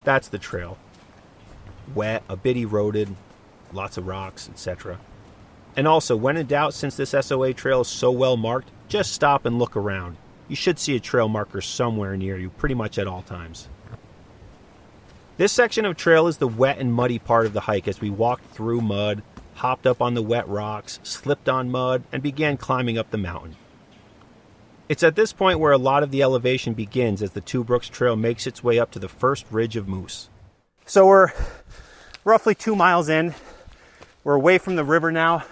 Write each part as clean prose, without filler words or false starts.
That's the trail. Wet, a bit eroded, lots of rocks, etc. And also, when in doubt, since this SOA trail is so well marked, just stop and look around. You should see a trail marker somewhere near you, pretty much at all times. This section of trail is the wet and muddy part of the hike as we walked through mud, hopped up on the wet rocks, slipped on mud, and began climbing up the mountain. It's at this point where a lot of the elevation begins as the Two Brooks Trail makes its way up to the first ridge of moose. So we're roughly 2 miles in. We're away from the river now,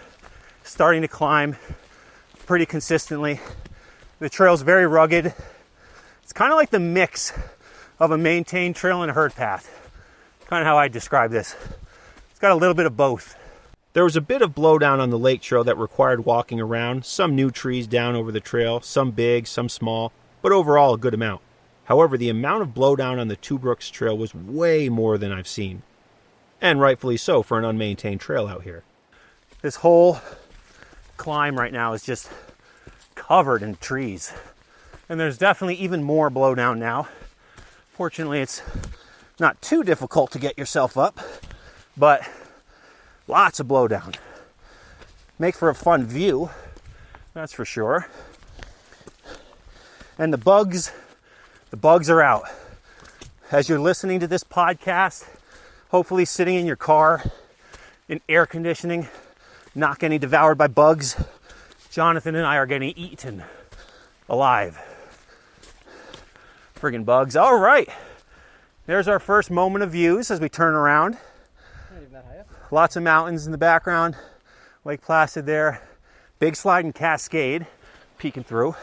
starting to climb pretty consistently. The trail's very rugged. It's kind of like the mix of a maintained trail and a herd path. Kind of how I describe this. It's got a little bit of both. There was a bit of blowdown on the lake trail that required walking around, some new trees down over the trail, some big, some small, but overall a good amount. However, the amount of blowdown on the Two Brooks Trail was way more than I've seen. And rightfully so for an unmaintained trail out here. This whole climb right now is just covered in trees. And there's definitely even more blowdown now. Fortunately, it's not too difficult to get yourself up, but lots of blowdown. Make for a fun view, that's for sure. And the bugs are out. As you're listening to this podcast, hopefully sitting in your car, in air conditioning, not getting devoured by bugs, Jonathan and I are getting eaten alive. Friggin' bugs. All right. There's our first moment of views as we turn around. Lots of mountains in the background. Lake Placid there. Big sliding cascade peeking through.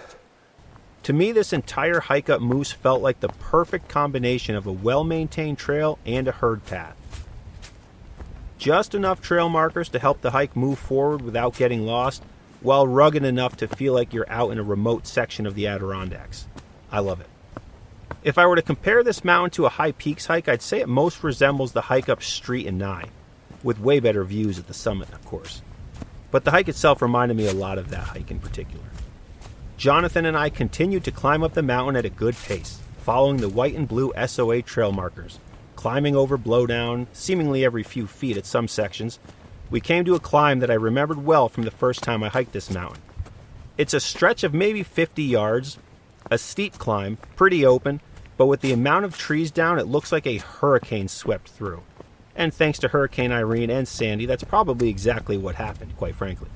To me, this entire hike up Moose felt like the perfect combination of a well-maintained trail and a herd path. Just enough trail markers to help the hike move forward without getting lost, while rugged enough to feel like you're out in a remote section of the Adirondacks. I love it. If I were to compare this mountain to a High Peaks hike, I'd say it most resembles the hike up Street and Nye, with way better views at the summit, of course. But the hike itself reminded me a lot of that hike in particular. Jonathan and I continued to climb up the mountain at a good pace, following the white and blue SOA trail markers, climbing over blowdown, seemingly every few feet at some sections. We came to a climb that I remembered well from the first time I hiked this mountain. It's a stretch of maybe 50 yards, a steep climb, pretty open, but with the amount of trees down, it looks like a hurricane swept through. And thanks to Hurricane Irene and Sandy, that's probably exactly what happened, quite frankly.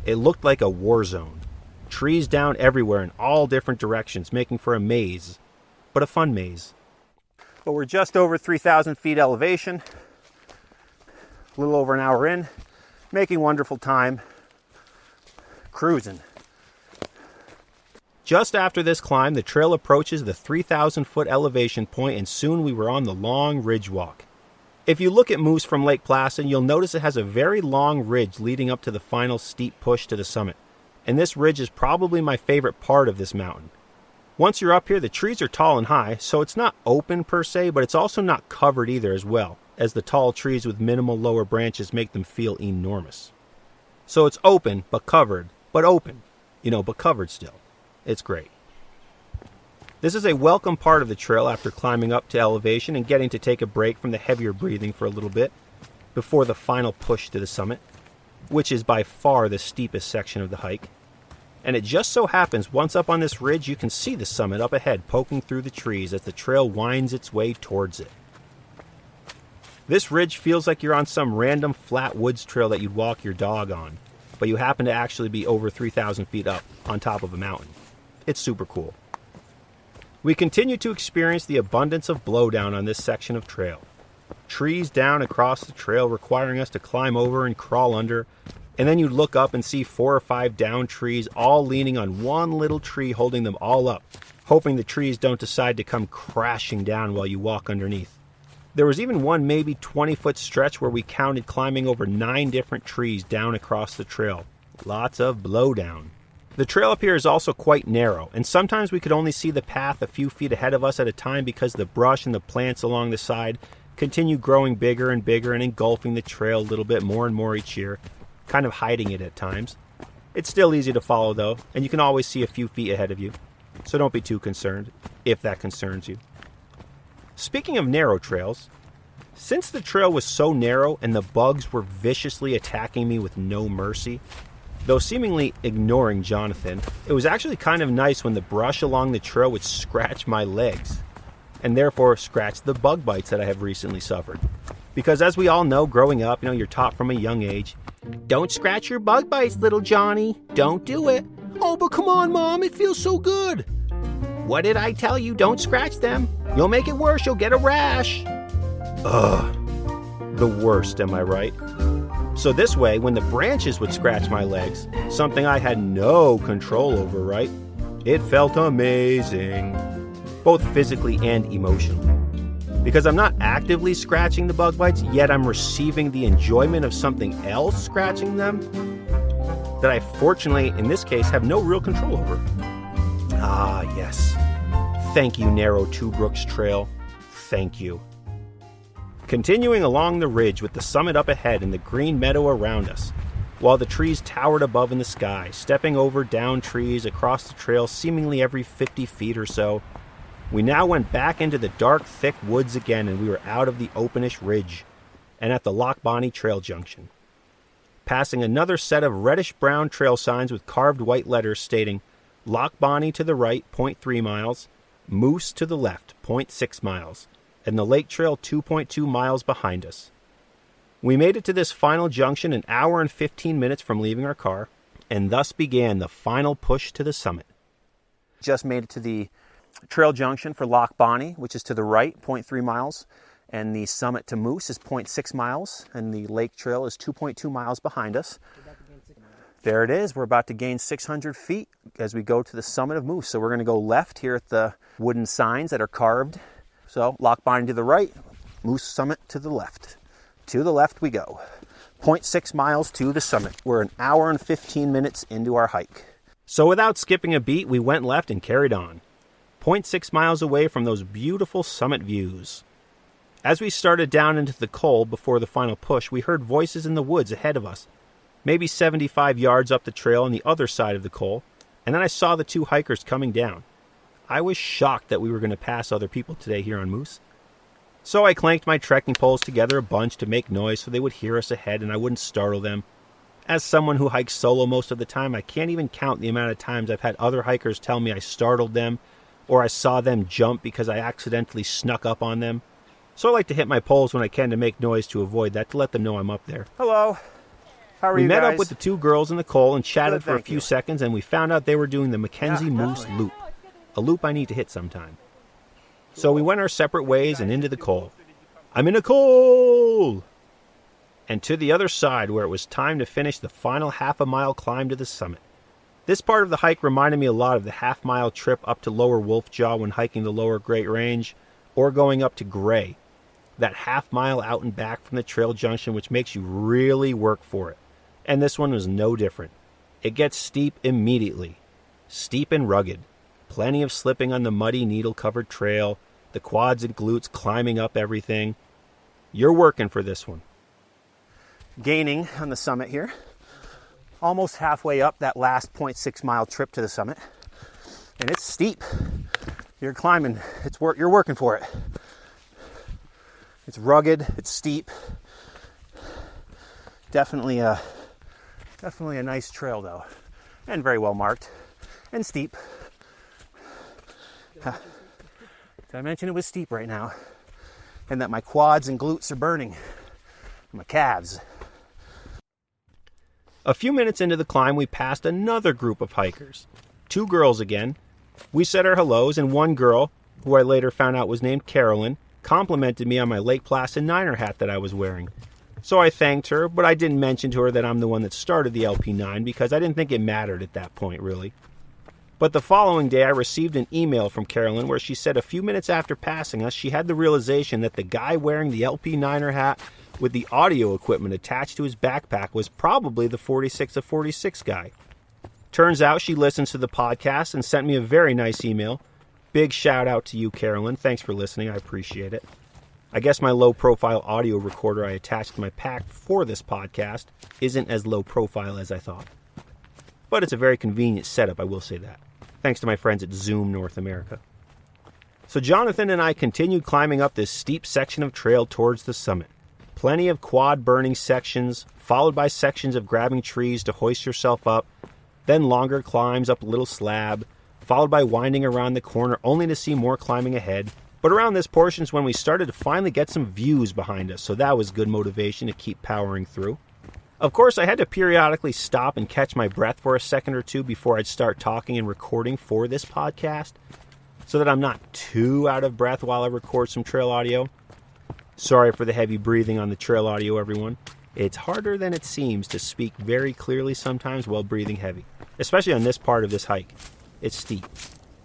It looked like a war zone. Trees down everywhere in all different directions, making for a maze, but a fun maze. But we're just over 3,000 feet elevation, a little over an hour in, making wonderful time, cruising. Just after this climb, the trail approaches the 3,000 foot elevation point, and soon we were on the long ridge walk. If you look at Moose from Lake Placid, you'll notice it has a very long ridge leading up to the final steep push to the summit. And this ridge is probably my favorite part of this mountain. Once you're up here, the trees are tall and high, so it's not open per se, but it's also not covered either as well, as the tall trees with minimal lower branches make them feel enormous. So it's open, but covered, but open, but covered still. It's great. This is a welcome part of the trail after climbing up to elevation and getting to take a break from the heavier breathing for a little bit before the final push to the summit, which is by far the steepest section of the hike. And it just so happens once up on this ridge you can see the summit up ahead poking through the trees as the trail winds its way towards it. This ridge feels like you're on some random flat woods trail that you'd walk your dog on, but you happen to actually be over 3,000 feet up on top of a mountain. It's super cool. We continue to experience the abundance of blowdown on this section of trail. Trees down across the trail requiring us to climb over and crawl under, and then you look up and see 4 or 5 down trees all leaning on one little tree holding them all up, hoping the trees don't decide to come crashing down while you walk underneath. There was even one maybe 20-foot stretch where we counted climbing over 9 different trees down across the trail. Lots of blowdown. The trail up here is also quite narrow, and sometimes we could only see the path a few feet ahead of us at a time because the brush and the plants along the side continue growing bigger and bigger and engulfing the trail a little bit more and more each year, kind of hiding it at times. It's still easy to follow though, and you can always see a few feet ahead of you, so don't be too concerned, if that concerns you. Speaking of narrow trails, since the trail was so narrow and the bugs were viciously attacking me with no mercy, though seemingly ignoring Jonathan, it was actually kind of nice when the brush along the trail would scratch my legs, and therefore scratch the bug bites that I have recently suffered. Because as we all know, growing up, you're taught from a young age, don't scratch your bug bites, little Johnny. Don't do it. Oh, but come on, Mom, it feels so good. What did I tell you? Don't scratch them. You'll make it worse. You'll get a rash. Ugh. The worst, am I right? So this way, when the branches would scratch my legs, something I had no control over, right? It felt amazing, both physically and emotionally. Because I'm not actively scratching the bug bites, yet I'm receiving the enjoyment of something else scratching them that I fortunately, in this case, have no real control over. Ah, yes. Thank you, narrow Two Brooks Trail. Thank you. Continuing along the ridge with the summit up ahead and the green meadow around us, while the trees towered above in the sky, stepping over down trees across the trail seemingly every 50 feet or so, we now went back into the dark, thick woods again, and we were out of the openish ridge and at the Loch Bonnie Trail Junction, passing another set of reddish-brown trail signs with carved white letters stating Loch Bonnie to the right, 0.3 miles, Moose to the left, 0.6 miles, and the lake trail 2.2 miles behind us. We made it to this final junction an hour and 15 minutes from leaving our car, and thus began the final push to the summit. Just made it to the trail junction for Loch Bonnie, which is to the right, 0.3 miles, and the summit to Moose is 0.6 miles, and the lake trail is 2.2 miles behind us. There it is. We're about to gain 600 feet as we go to the summit of Moose. So we're going to go left here at the wooden signs that are carved. So Loch Bonnie to the right, Moose Summit to the left. To the left we go. 0.6 miles to the summit. We're an hour and 15 minutes into our hike. So without skipping a beat, we went left and carried on. 0.6 miles away from those beautiful summit views. As we started down into the cold before the final push, we heard voices in the woods ahead of us, maybe 75 yards up the trail on the other side of the col, and then I saw the two hikers coming down. I was shocked that we were going to pass other people today here on Moose. So I clanked my trekking poles together a bunch to make noise so they would hear us ahead and I wouldn't startle them. As someone who hikes solo most of the time, I can't even count the amount of times I've had other hikers tell me I startled them or I saw them jump because I accidentally snuck up on them. So I like to hit my poles when I can to make noise to avoid that, to let them know I'm up there. Hello. How are you guys? We met up with the two girls in the col and chatted for a few seconds, and we found out they were doing the Mackenzie Moose Loop, a loop I need to hit sometime. So we went our separate ways and into the col. I'm in a col! And to the other side where it was time to finish the final half-a-mile climb to the summit. This part of the hike reminded me a lot of the half-mile trip up to Lower Wolf Jaw when hiking the Lower Great Range, or going up to Gray, that half-mile out and back from the trail junction which makes you really work for it. And this one was no different. It gets steep immediately. Steep and rugged. Plenty of slipping on the muddy, needle-covered trail, the quads and glutes climbing up everything. You're working for this one. Gaining on the summit here. Almost halfway up that last 0.6 mile trip to the summit. And it's steep. You're climbing. You're working for it. It's rugged. It's steep. Definitely a nice trail, though. And very well marked. And steep. Did I mention it was steep right now? And that my quads and glutes are burning. My calves. A few minutes into the climb, we passed another group of hikers. Two girls again. We said our hellos, and one girl, who I later found out was named Carolyn, complimented me on my Lake Placid 9'er hat that I was wearing. So I thanked her, but I didn't mention to her that I'm the one that started the LP9 because I didn't think it mattered at that point, really. But the following day, I received an email from Carolyn where she said a few minutes after passing us, she had the realization that the guy wearing the LP9'er hat with the audio equipment attached to his backpack was probably the 46 of 46 guy. Turns out she listens to the podcast and sent me a very nice email. Big shout out to you, Carolyn. Thanks for listening. I appreciate it. I guess my low-profile audio recorder I attached to my pack for this podcast isn't as low-profile as I thought. But it's a very convenient setup, I will say that. Thanks to my friends at Zoom North America. So Jonathan and I continued climbing up this steep section of trail towards the summit. Plenty of quad burning sections, followed by sections of grabbing trees to hoist yourself up, then longer climbs up a little slab, followed by winding around the corner only to see more climbing ahead. But around this portion is when we started to finally get some views behind us, so that was good motivation to keep powering through. Of course, I had to periodically stop and catch my breath for a second or two before I'd start talking and recording for this podcast, so that I'm not too out of breath while I record some trail audio. Sorry for the heavy breathing on the trail audio, everyone. It's harder than it seems to speak very clearly sometimes while breathing heavy, especially on this part of this hike. It's steep.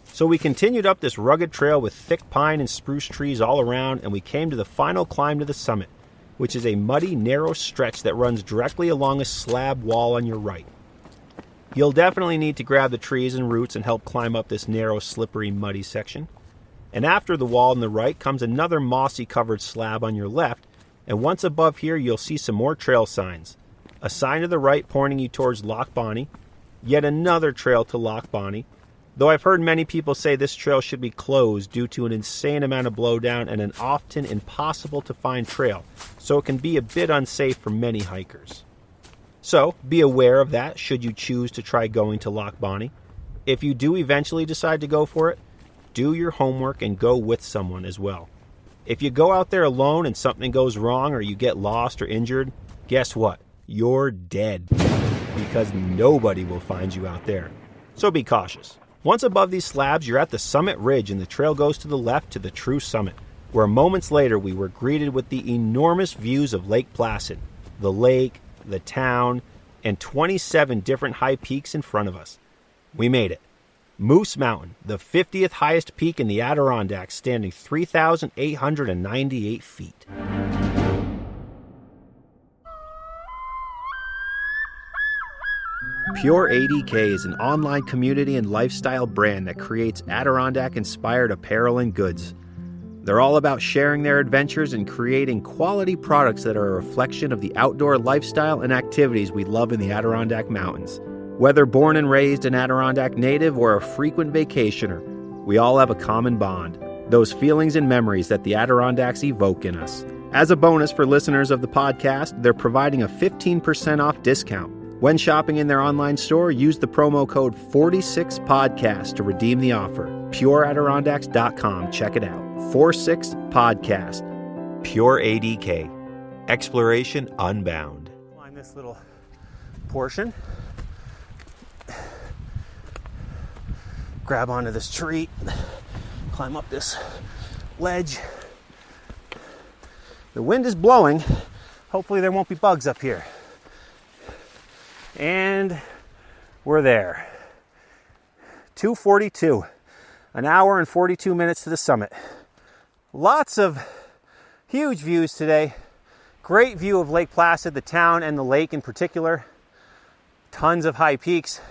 So we continued up this rugged trail with thick pine and spruce trees all around, and we came to the final climb to the summit, which is a muddy, narrow stretch that runs directly along a slab wall on your right. You'll definitely need to grab the trees and roots and help climb up this narrow, slippery, muddy section. And after the wall on the right comes another mossy-covered slab on your left, and once above here you'll see some more trail signs. A sign to the right pointing you towards Loch Bonnie, yet another trail to Loch Bonnie, though I've heard many people say this trail should be closed due to an insane amount of blowdown and an often impossible to find trail, so it can be a bit unsafe for many hikers. So, be aware of that should you choose to try going to Loch Bonnie. If you do eventually decide to go for it, do your homework and go with someone as well. If you go out there alone and something goes wrong or you get lost or injured, guess what? You're dead, because nobody will find you out there. So be cautious. Once above these slabs, you're at the summit ridge and the trail goes to the left to the true summit, where moments later we were greeted with the enormous views of Lake Placid, the lake, the town, and 27 different high peaks in front of us. We made it. Moose Mountain, the 50th highest peak in the Adirondacks, standing 3,898 feet. Pure ADK is an online community and lifestyle brand that creates Adirondack-inspired apparel and goods. They're all about sharing their adventures and creating quality products that are a reflection of the outdoor lifestyle and activities we love in the Adirondack Mountains. Whether born and raised an Adirondack native or a frequent vacationer, we all have a common bond, those feelings and memories that the Adirondacks evoke in us. As a bonus for listeners of the podcast, they're providing a 15% off discount. When shopping in their online store, use the promo code 46podcast to redeem the offer. PureAdirondacks.com. Check it out. 46podcast. Pure ADK. Exploration Unbound. Climb this little portion. Grab onto this tree. Climb up this ledge. The wind is blowing. Hopefully there won't be bugs up here. And we're there. 2:42. An hour and 42 minutes to the summit. Lots of huge views today. Great view of Lake Placid, the town and the lake in particular. Tons of high peaks.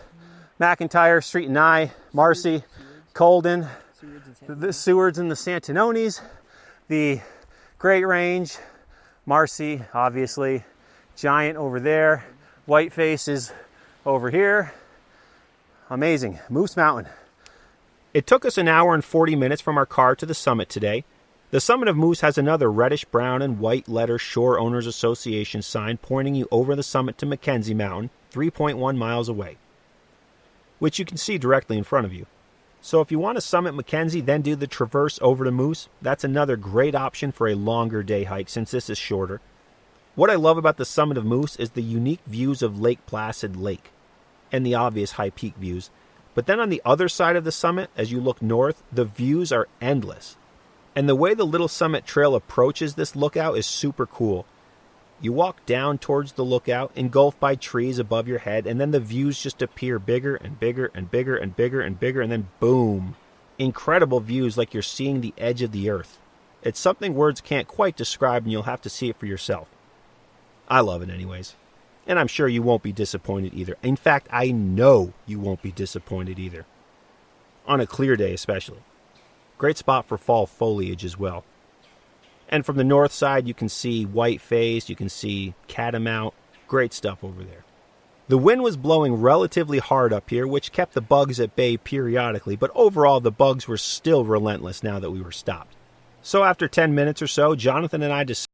McIntyre, Street and Nye, Marcy, Colden, the Sewards and the Santanonis, the Great Range, Marcy, obviously, Giant over there, Whiteface is over here. Amazing. Moose Mountain. It took us an hour and 40 minutes from our car to the summit today. The summit of Moose has another reddish brown and white letter Shore Owners Association sign pointing you over the summit to Mackenzie Mountain, 3.1 miles away, which you can see directly in front of you. So if you want to summit Mackenzie, then do the traverse over to Moose, that's another great option for a longer day hike since this is shorter. What I love about the summit of Moose is the unique views of Lake Placid Lake and the obvious high peak views. But then on the other side of the summit, as you look north, the views are endless. And the way the Little Summit Trail approaches this lookout is super cool. You walk down towards the lookout, engulfed by trees above your head, and then the views just appear bigger and bigger and bigger and bigger and bigger, and then boom. Incredible views like you're seeing the edge of the earth. It's something words can't quite describe, and you'll have to see it for yourself. I love it anyways. And I'm sure you won't be disappointed either. In fact, I know you won't be disappointed either. On a clear day especially. Great spot for fall foliage as well. And from the north side, you can see Whiteface, you can see Catamount. Great stuff over there. The wind was blowing relatively hard up here, which kept the bugs at bay periodically, but overall the bugs were still relentless now that we were stopped. So after 10 minutes or so, Jonathan and I decided